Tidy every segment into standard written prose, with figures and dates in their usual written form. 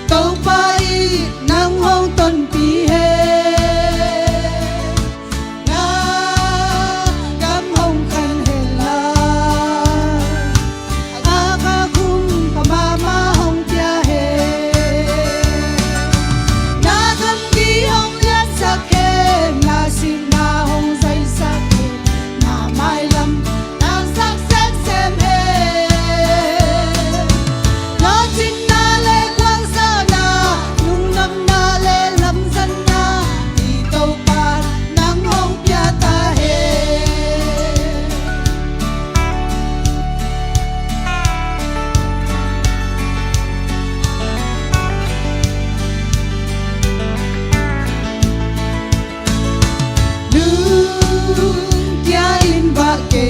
tàu bay nắng hông tuần pi hè na cam hông khăn hè la aka khung pamama hông tia hè na thân đi hông lian sa khe na sim na hông dây sa khe na mai lam đang sắc xét xem hè nó chính na lê quang sa na nung năm na lê lâm dân na đi tàu pan nắng hông pia ta hè nung tia in ba kê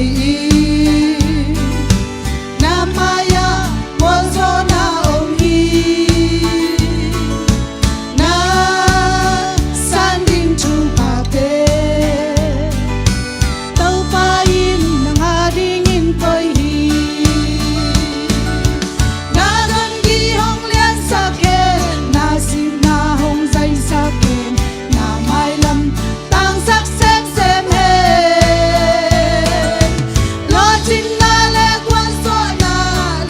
na maya mon so na om hi na san ding chu pa te tàu pa in nang ha ding in toi hi na gan gi hong lian sa khe na sim na hong dai sa khe na mai lam tang sắc xem he lo chin na le quan so na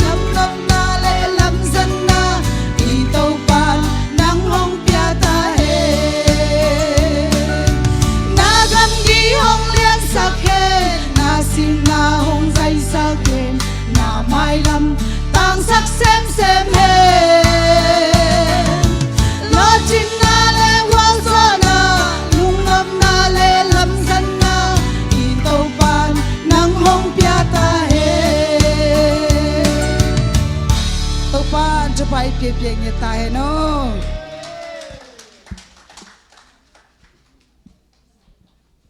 lam lam na le lam dân na đi tàu pan nắng hông pia ta he na gan gi hong lian sa khe na sim na hong dai sa khe na mai lam tang sắc xem he lo chin na le quan so na lung ngâm na le lam dân na đi tàu pan nắng hông pia ta he tàu pan cho bay pie pie nghe ta he no